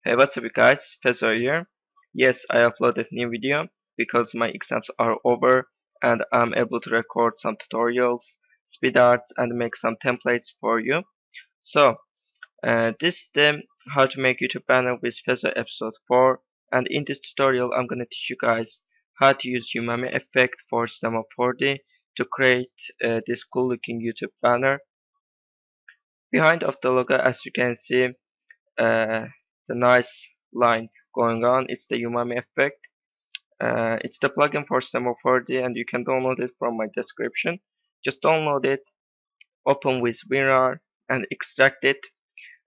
Hey, what's up, you guys? Fezo here. Yes, I uploaded new video because my exams are over and I'm able to record some tutorials, speed arts, and make some templates for you. So, this is the how to make YouTube banner with Fezo episode 4, and in this tutorial I'm gonna teach you guys how to use Umami effect for Cinema 4D to create this cool looking YouTube banner. Behind of the logo, as you can see, the nice line going on. It's the Umami effect. It's the plugin for Cinema 4D and you can download it from my description. Just download it, open with WinRAR and extract it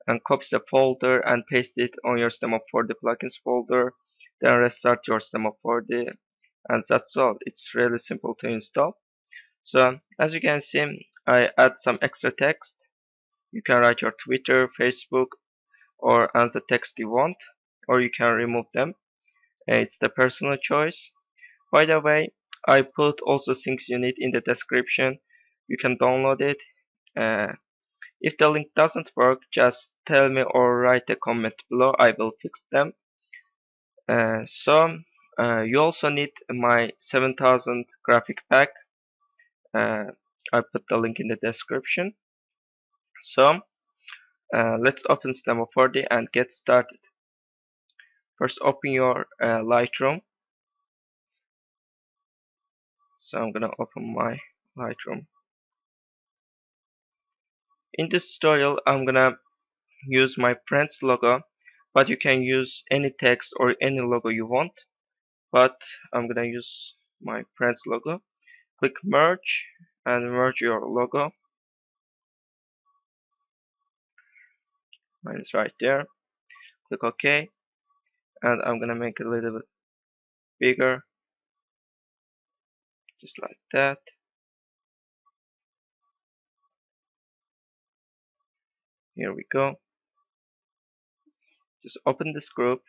and copy the folder and paste it on your Cinema 4D plugins folder. Then restart your Cinema 4D and that's all. It's really simple to install. So as you can see, I add some extra text. You can write your Twitter, Facebook, or answer text you want, or you can remove them. It's the personal choice. By the way, I put also things you need in the description. You can download it. If the link doesn't work, just tell me or write a comment below. I will fix them. You also need my 7000 graphic pack. I put the link in the description. So let's open Cinema 4D and get started. First, open your Lightroom. So I'm gonna open my Lightroom. In this tutorial, I'm gonna use my friend's logo, but you can use any text or any logo you want. But I'm gonna use my friend's logo. Click merge and merge your logo. Mine is right there. Click OK, and I'm gonna make it a little bit bigger, just like that. Here we go. Just open this group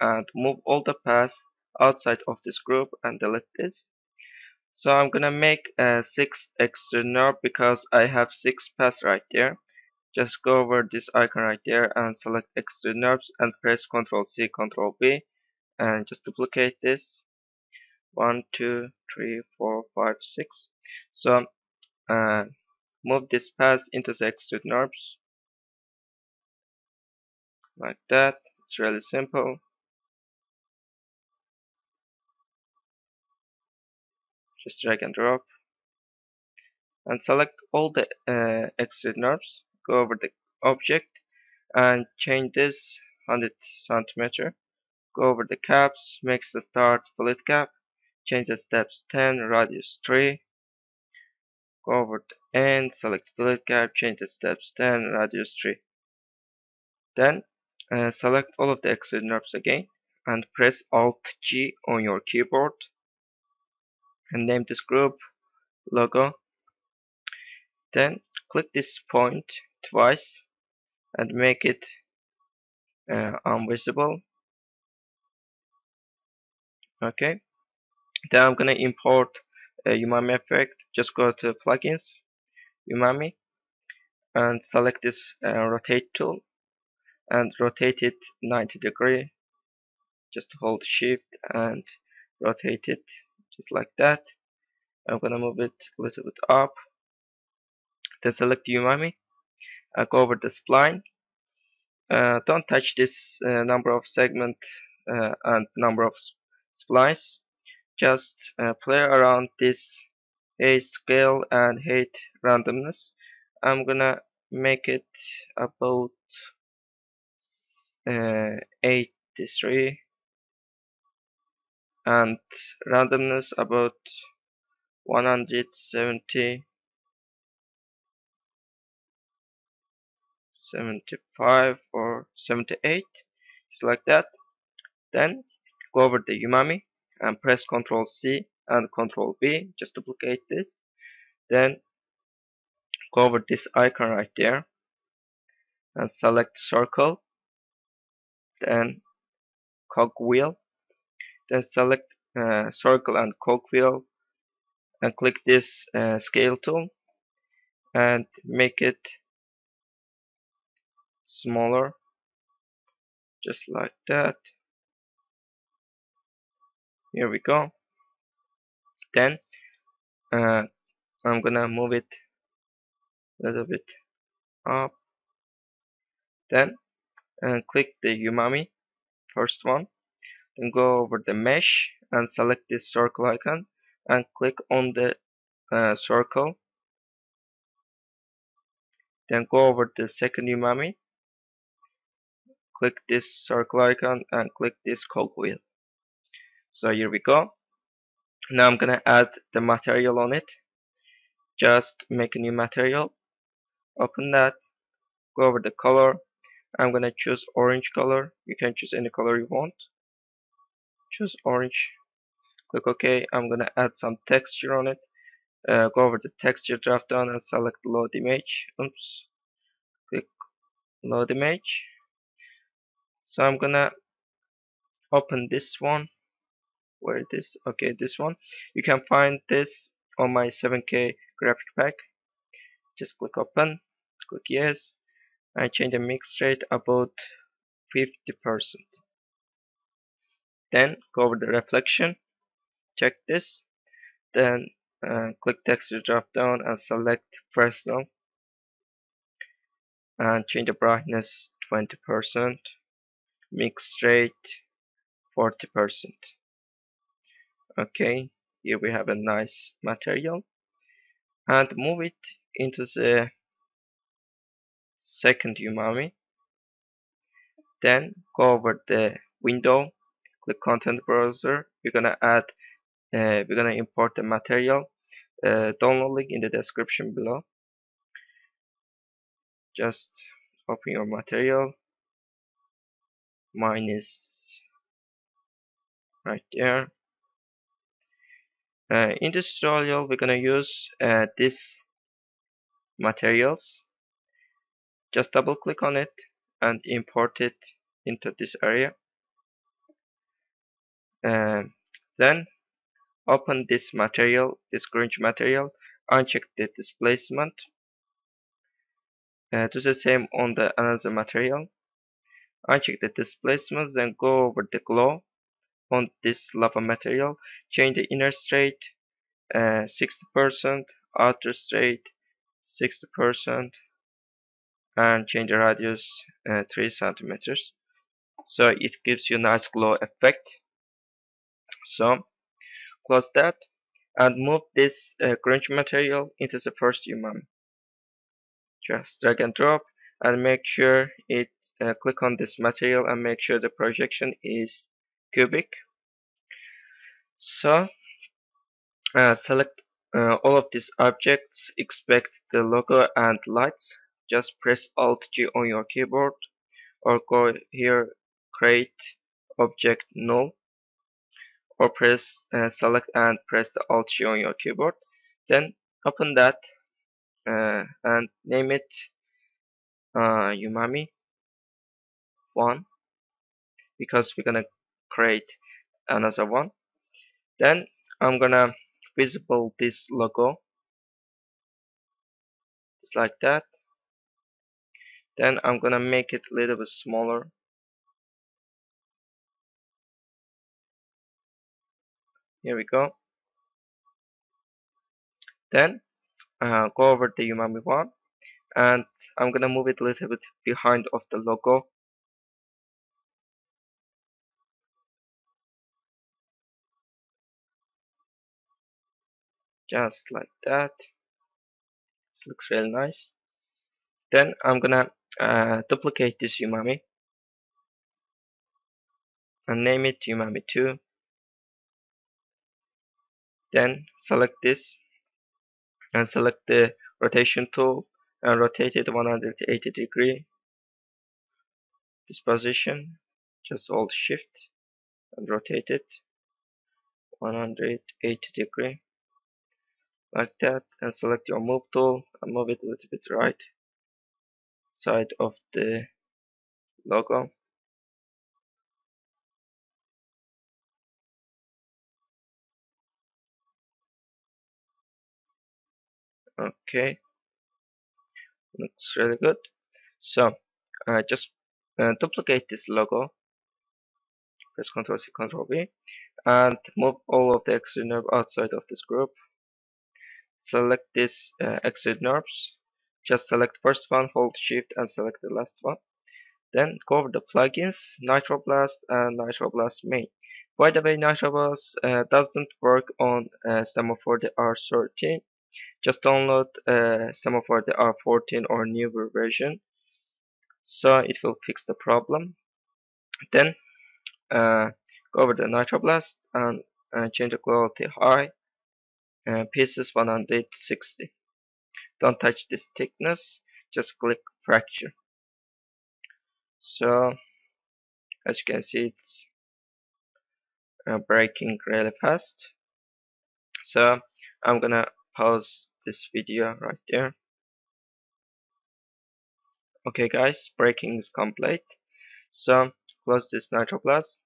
and move all the paths outside of this group and delete this. So I'm gonna make 6 extra knob because I have 6 paths right there. Just go over this icon right there and select extra knobs and press Ctrl C, Ctrl V, and just duplicate this. 1, 2, 3, 4, 5, 6. So move this path into the extra knobs like that. It's really simple. Just drag and drop and select all the extra knobs. Go over the object and change this 100 centimeter. Go over the caps, make the start split cap, change the steps 10, radius 3. Go over the end, select split cap, change the steps 10, radius 3. Then select all of the exit knobs again and press Alt G on your keyboard and name this group logo. Then click this point twice and make it invisible. Okay. Then I'm gonna import Umami effect. Just go to plugins, Umami, and select this rotate tool and rotate it 90 degree. Just hold shift and rotate it just like that. I'm gonna move it a little bit up. Then select Umami and go over the spline. Don't touch this number of segment and number of splines. Just play around this height scale and height randomness. I'm gonna make it about 83 and randomness about 170, 75 or 78, just like that. Then go over the Umami and press Ctrl C and Ctrl V, just duplicate this. Then go over this icon right there and select circle, then cogwheel, then select circle and cogwheel and click this scale tool and make it smaller just like that. Here we go. Then I'm gonna move it a little bit up. Then click the Umami, first one. Then go over the mesh and select this circle icon and click on the circle. Then go over the second Umami, click this circle icon and click this cogwheel. So here we go. Now I'm gonna add the material on it. Just make a new material, open that, go over the color. I'm gonna choose orange color. You can choose any color you want. Choose orange. Click OK. I'm gonna add some texture on it. Go over the texture drop down and select load image. Oops. Click load image. So I'm gonna open this one. Where it is? Okay, this one. You can find this on my 7K graphic pack. Just click open. Click yes. And change the mix rate about 50%. Then go over the reflection. Check this. Then click texture drop down and select Fezo and change the brightness 20%, mix rate 40%. Okay, here we have a nice material and move it into the second Umami. Then go over the window, click content browser. We're gonna import the material. Download link in the description below. Just open your material. Mine is right there. In this tutorial, we're gonna use these materials. Just double click on it and import it into this area. Then open this material, this grunge material, uncheck the displacement. Do the same on the another material. Uncheck the displacement, then go over the glow on this lava material. Change the inner state 60%, outer state 60%, and change the radius 3 centimeters. So it gives you a nice glow effect. So close that and move this grunge material into the first Umami. Just drag and drop and make sure it click on this material and make sure the projection is cubic. So select all of these objects, expect the logo and lights. Just press Alt G on your keyboard or go here, create object null, or press select and press the Alt G on your keyboard. Then open that and name it Umami 1 because we're gonna create another one. Then I'm gonna visible this logo just like that. Then I'm gonna make it a little bit smaller. Here we go. Then go over the Umami 1 and I'm gonna move it a little bit behind of the logo. Just like that. This looks really nice. Then I'm gonna duplicate this Umami and name it Umami 2. Then select this and select the rotation tool and rotate it 180 degree. This position, just hold shift and rotate it 180 degree like that, and select your move tool and move it a little bit right side of the logo. Okay, looks really good. So just duplicate this logo, press Ctrl C, Ctrl V, and move all of the extrude nerve outside of this group. Select this extrude nerves. Just select first one, hold shift and select the last one. Then go over the plugins, Nitroblast and Nitroblast main. By the way, Nitroblast doesn't work on Semaphore the R13. Just download Semaphore the R14 or newer version, so it will fix the problem. Then go over the Nitroblast and change the quality high, pieces 160. Don't touch this thickness, just click fracture. So as you can see, it's breaking really fast. So I'm gonna pause this video right there. Okay guys, breaking is complete. So close this Nitroblast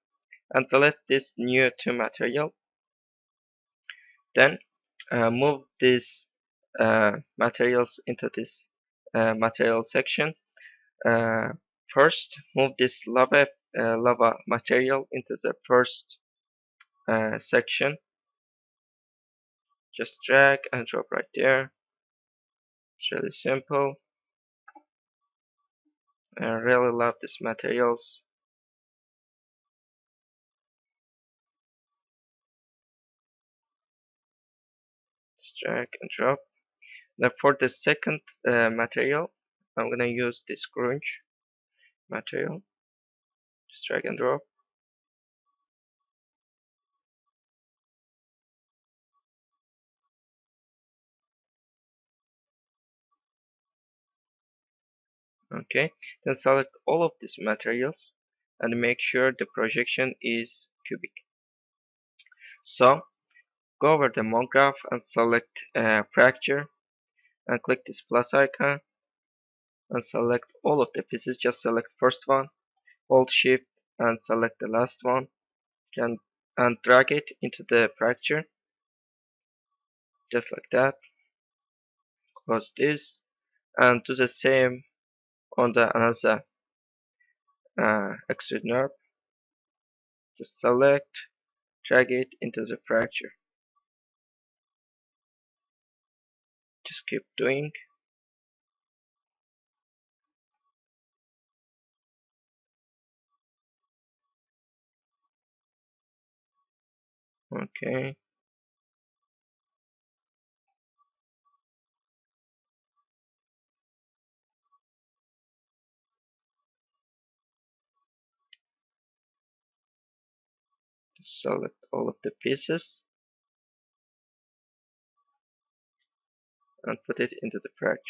and delete this new 2 material. Then move these materials into this material section. First, move this lava material into the first section. Just drag and drop right there. It's really simple. I really love these materials. Just drag and drop. Now for the second material, I'm gonna use this grunge material. Just drag and drop. Okay, then select all of these materials and make sure the projection is cubic. So go over the monograph and select fracture and click this plus icon and select all of the pieces. Just select first one, hold shift and select the last one and drag it into the fracture just like that. Close this and do the same on the another extrude nerve. Just select, drag it into the fracture. Just keep doing. Okay. Just select all of the pieces and put it into the fracture.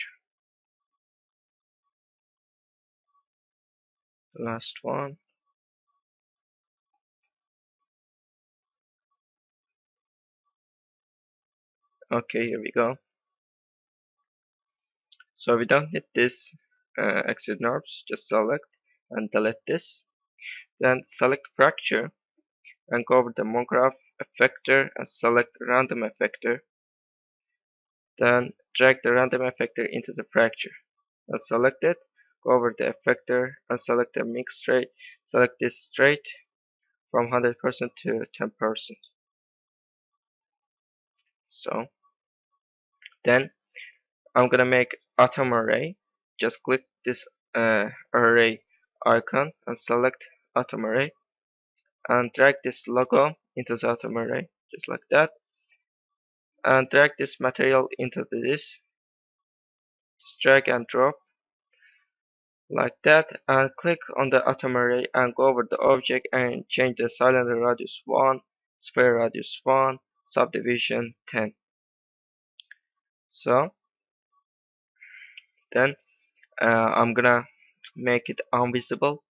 The last one. Okay, here we go. So we don't need this extrude nerves. Just select and delete this. Then select fracture and go over the monograph effector and select random effector. Then drag the random effector into the fracture and select it. Go over the effector and select the mix straight. Select this straight from 100% to 10%. So then I'm gonna make atom array. Just click this array icon and select atom array and drag this logo into the atom array just like that, and drag this material into this. Just drag and drop like that and click on the atom array and go over the object and change the cylinder radius 1, sphere radius 1, subdivision 10. So then I'm gonna make it invisible.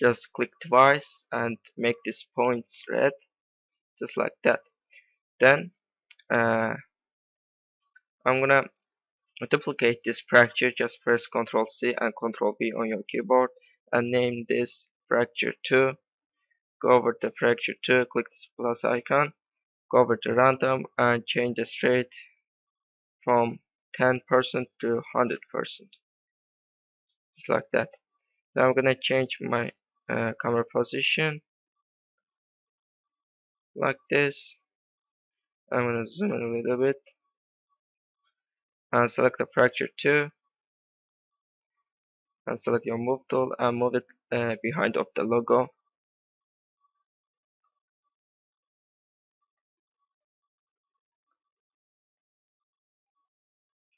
Just click twice and make these points red just like that. Then I'm gonna duplicate this fracture. Just press Ctrl C and Ctrl V on your keyboard and name this fracture 2. Go over to fracture 2, click this plus icon, go over to random and change the straight from 10% to 100%. Just like that. Now I'm gonna change my camera position like this. I'm gonna zoom in a little bit and select the fracture 2 and select your move tool and move it behind of the logo,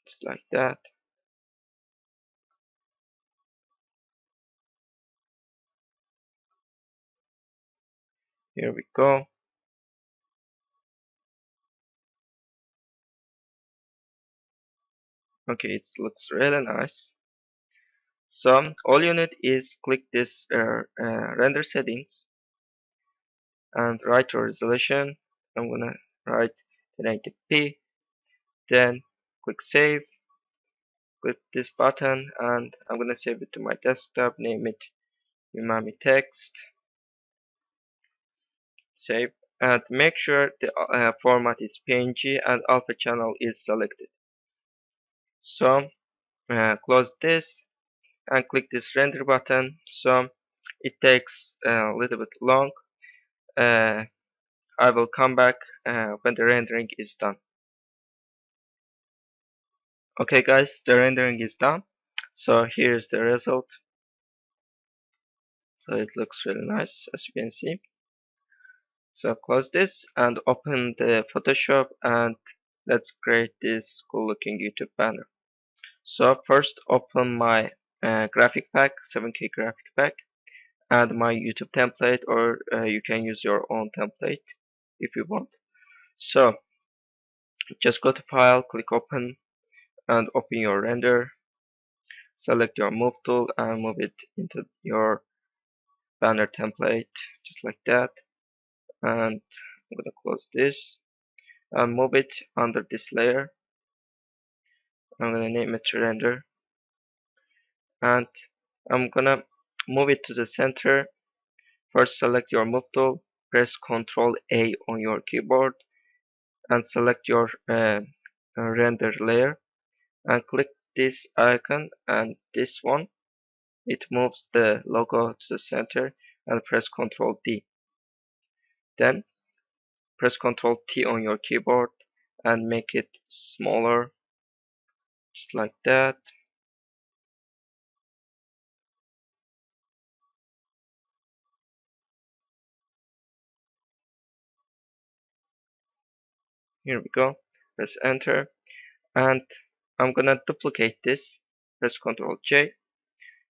just like that. Here we go. Okay, it looks really nice. So all you need is click this render settings and write your resolution. I'm gonna write 1080p. Then click save. Click this button and I'm gonna save it to my desktop. Name it Umami text. Save and make sure the format is PNG and alpha channel is selected. So close this and click this render button. So it takes a little bit long. Uh, I will come back when the rendering is done. Okay guys, the rendering is done. So here's the result. So it looks really nice, as you can see. So close this and open the Photoshop and let's create this cool looking YouTube banner. So first open my graphic pack, 7K graphic pack, and my YouTube template, or you can use your own template if you want. So just go to file, click open and open your render. Select your move tool and move it into your banner template just like that. And I'm gonna close this and move it under this layer. I'm gonna name it render and I'm gonna move it to the center. First select your move tool, press Ctrl A on your keyboard and select your render layer and click this icon and this one. It moves the logo to the center and press Ctrl D. Then press Ctrl T on your keyboard and make it smaller just like that. Here we go. Press enter and I'm gonna duplicate this. Press Ctrl J.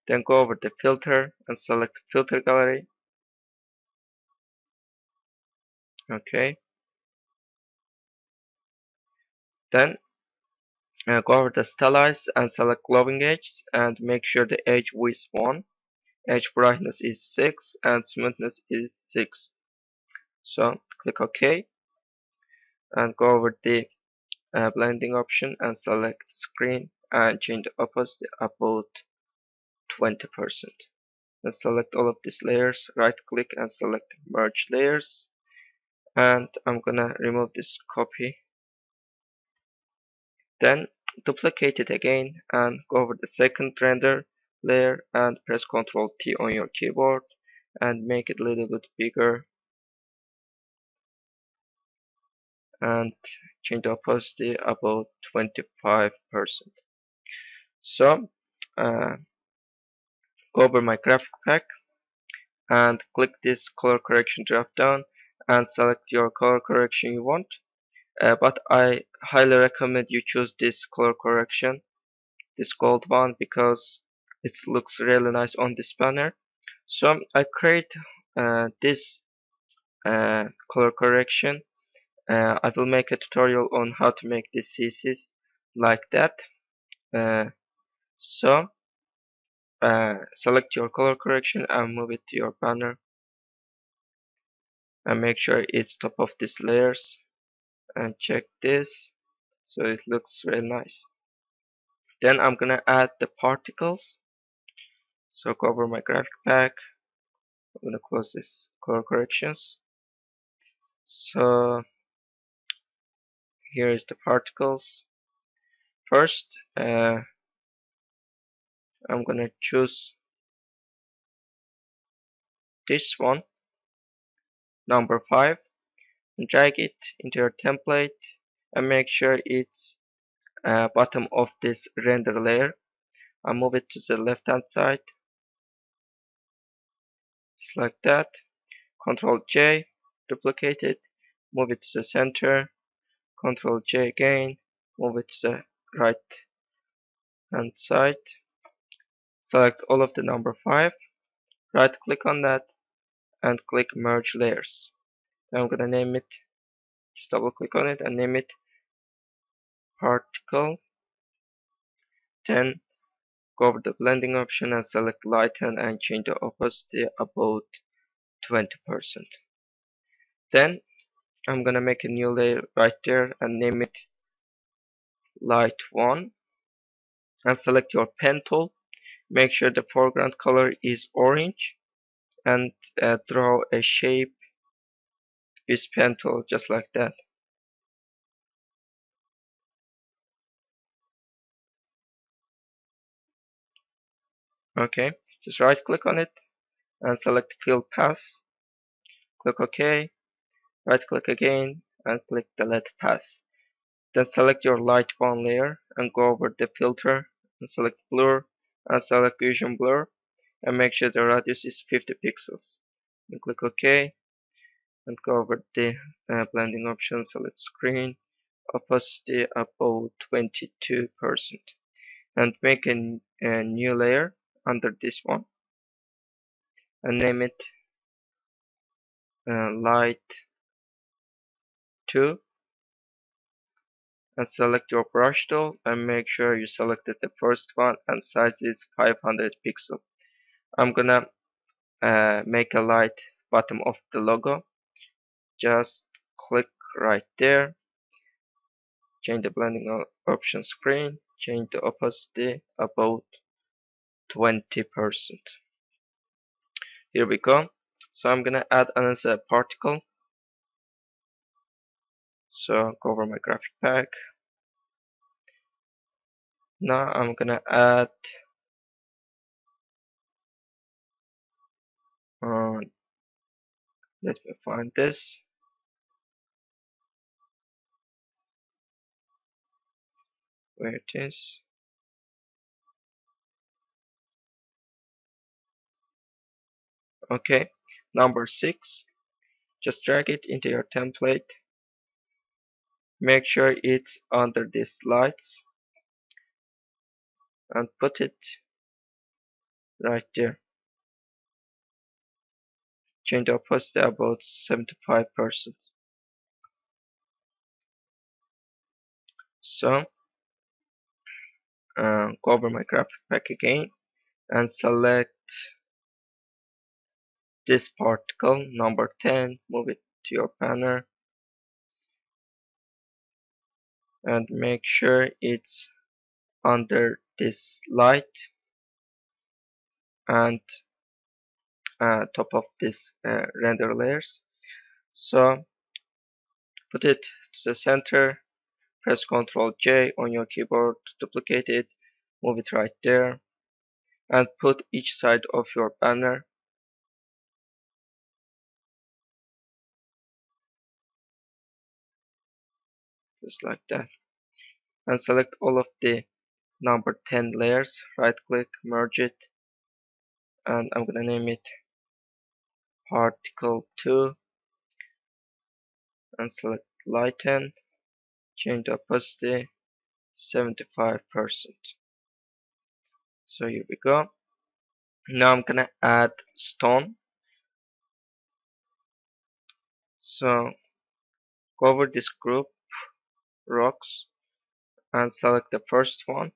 Then go over the filter and select filter gallery. Okay. Then go over the stylize and select glowing edges and make sure the edge width 1, edge brightness is 6 and smoothness is 6. So click OK and go over the blending option and select screen and change the opacity about 20%. Then select all of these layers, right click and select merge layers and I'm gonna remove this copy. Then duplicate it again and go over the second render layer and press Ctrl T on your keyboard and make it a little bit bigger and change the opacity about 25%. So go over my graphic pack and click this color correction drop down and select your color correction you want. But I highly recommend you choose this color correction, this gold one, because it looks really nice on this banner. So I create this color correction. I will make a tutorial on how to make this CCs like that. Uh, so select your color correction and move it to your banner and make sure it's top of these layers and check this so it looks really nice. Then I'm gonna add the particles. So go over my graphic pack. I'm gonna close this color corrections. So here is the particles. First I'm gonna choose this one, number 5, and drag it into your template and make sure it's bottom of this render layer, and move it to the left hand side, just like that. Ctrl J, duplicate it, move it to the center, Ctrl J again, move it to the right hand side, select all of the number 5, right click on that and click merge layers. Now I'm gonna name it, just double click on it and name it particle. Then go over the blending option and select lighten and change the opacity about 20%. Then I'm gonna make a new layer right there and name it light 1 and select your pen tool. Make sure the foreground color is orange and draw a shape with pen tool just like that. Okay, just right click on it and select fill path, click OK, right click again and click delete path. Then select your light 1 layer and go over the filter and select blur and select Gaussian blur and make sure the radius is 50 pixels. And click OK and go over the blending option, select screen, opacity about 22% and make a new layer under this one and name it light 2 and select your brush tool and make sure you selected the first one and size is 500 pixels. I'm gonna make a light bottom of the logo. Just click right there, change the blending option screen, change the opacity about 20%. Here we go. So I'm gonna add another particle. So go over my graphic pack. Now I'm gonna add let me find this. Where it is. Okay, number 6. Just drag it into your template. Make sure it's under these lights and put it right there. Change the opacity about 75%. So go over my graphic pack again and select this particle, number 10, move it to your banner and make sure it's under this light and top of this render layers. So put it to the center, press Ctrl J on your keyboard to duplicate it, move it right there and put each side of your banner just like that and select all of the number 10 layers, right click, merge it and I'm gonna name it particle 2 and select lighten, change the opacity 75%. So here we go. Now I'm gonna add stone. So go over this group rocks and select the first one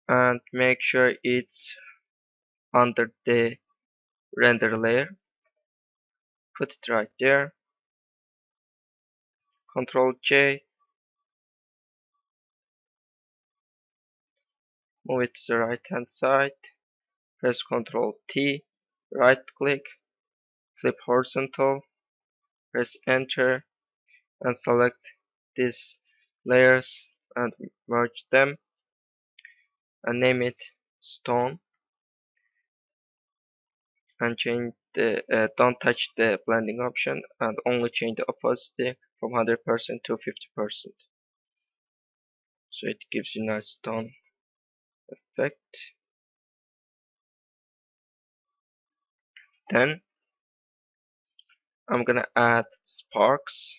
and make sure it's under the render layer. Put it right there. Ctrl J, move it to the right hand side, press Ctrl T, right click, flip horizontal, press enter and select these layers and merge them and name it stone, and change the don't touch the blending option, and only change the opacity from 100% to 50%, so it gives you nice stone effect. Then I'm gonna add sparks.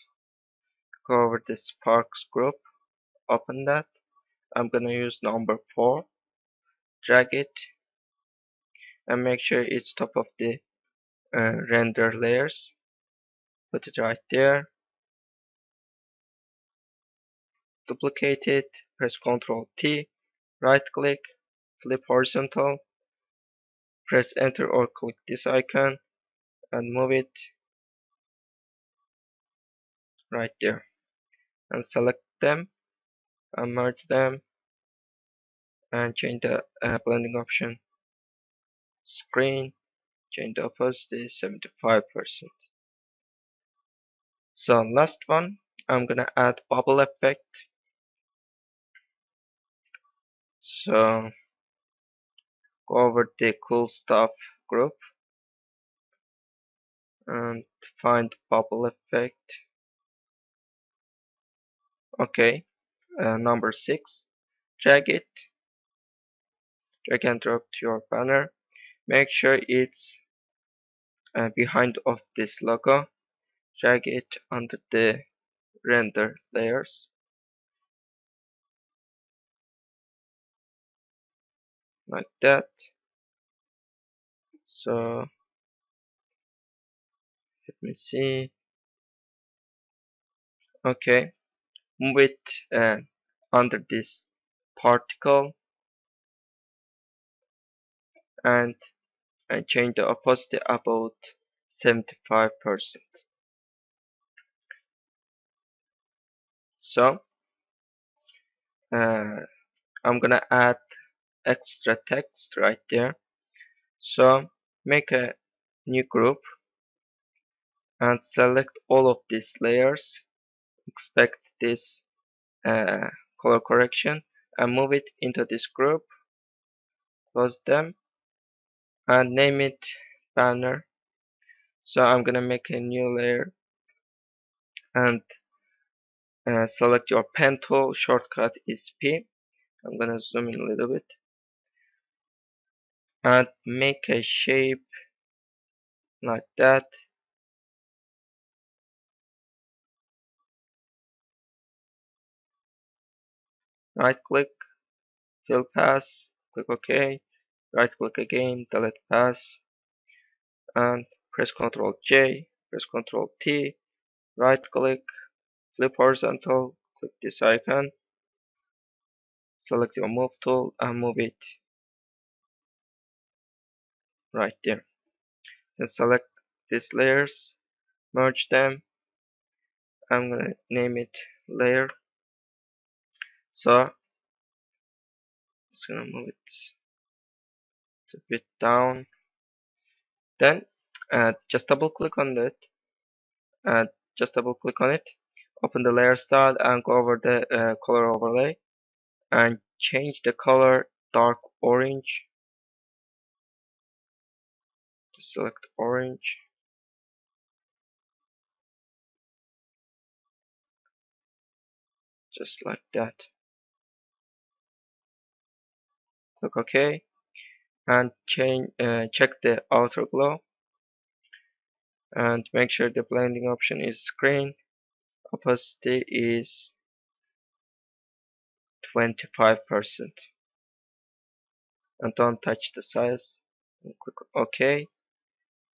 Go over the sparks group, open that. I'm gonna use number 4, drag it, and make sure it's top of the render layers. Put it right there, duplicate it, press Ctrl T, right click, flip horizontal, press enter or click this icon and move it right there, and select them and merge them, and change the blending option, screen, change the opacity 75%. So last one, I'm gonna add bubble effect. So go over the cool stuff group and find bubble effect. Okay, number 6, drag it, drag and drop to your banner. Make sure it's behind of this logo. Drag it under the render layers like that. So let me see. Okay, move it under this particle, and change the opacity about 75%. So I'm gonna add extra text right there. So make a new group and select all of these layers, expect this uh, color correction, and move it into this group, close them, and name it banner. So I'm gonna make a new layer and select your pen tool, shortcut is P. I'm gonna zoom in a little bit and make a shape like that. Right click, fill pass, click OK, right click again, delete pass, and press Ctrl J, press Ctrl T, right click, flip horizontal, click this icon, select your move tool and move it right there. Then select these layers, merge them. I'm gonna name it layer. So it's gonna move it a bit down. Then just double click on it, just double click on it, open the layer style and go over the color overlay and change the color dark orange. Just select orange, just like that. Click OK and check the outer glow and make sure the blending option is screen, opacity is 25%, and don't touch the size, and click OK.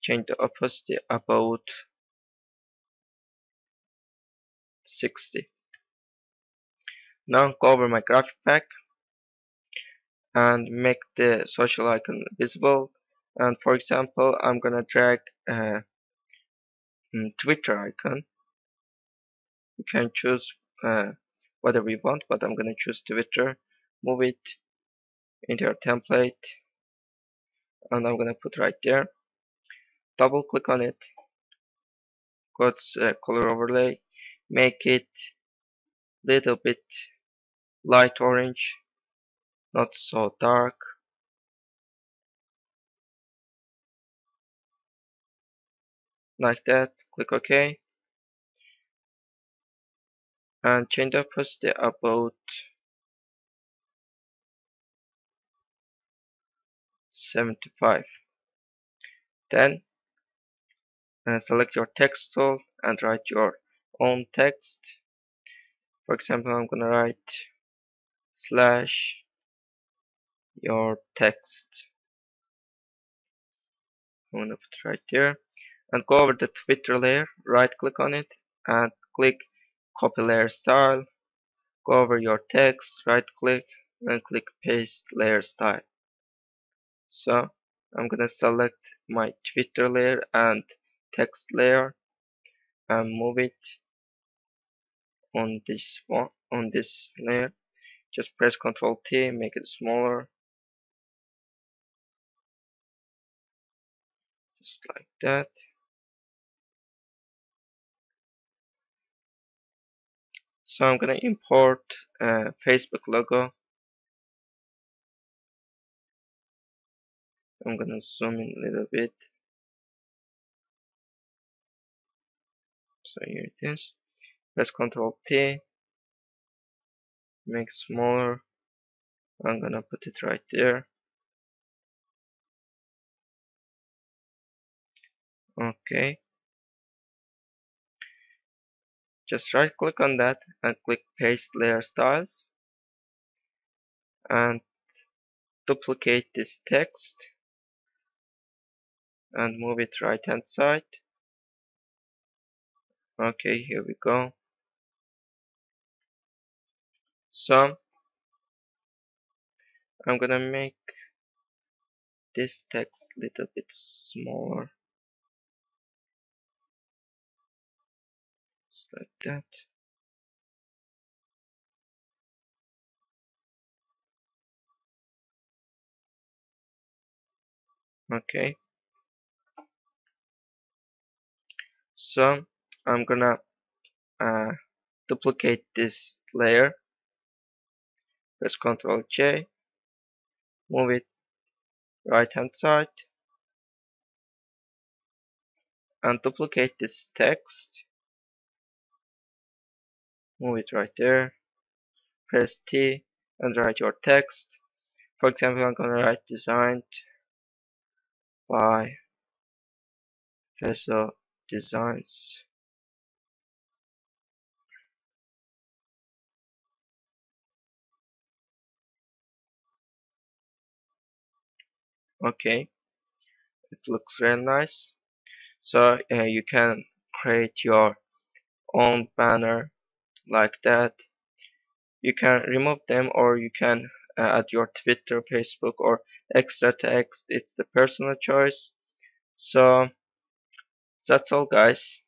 Change the opacity about 60. Now go over my graphic pack and make the social icon visible, and for example I'm gonna drag Twitter icon. You can choose whatever you want, but I'm gonna choose Twitter. Move it into your template and I'm gonna put right there. Double click on it, go to color overlay, make it little bit light orange, not so dark, like that. Click OK and change the opacity about 75. Then select your text tool and write your own text. For example, I'm gonna write slash your text. I'm gonna put it right there and go over the Twitter layer, right click on it and click copy layer style. Go over your text, right click and click paste layer style. So I'm gonna select my Twitter layer and text layer and move it on this layer. Just press Ctrl T, make it smaller, just like that. So I'm gonna import Facebook logo. I'm gonna zoom in a little bit. So here it is. Press Ctrl T, make smaller. I'm gonna put it right there. Okay. Just right click on that and click paste layer styles and duplicate this text and move it right hand side. Okay, here we go. So I'm gonna make this text a little bit smaller, just like that. Okay, so I'm gonna uh, duplicate this layer, press Ctrl J, move it right hand side and duplicate this text, move it right there, press T and write your text. For example, I'm gonna write designed by Fezo Designs. Okay, it looks really nice. So you can create your own banner like that. You can remove them or you can add your Twitter, Facebook or extra text. It's the personal choice. So that's all guys.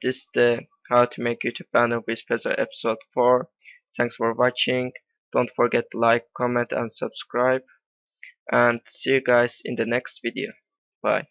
This is the how to make YouTube banner with Fezo episode 4. Thanks for watching. Don't forget to like, comment and subscribe. And see you guys in the next video. Bye.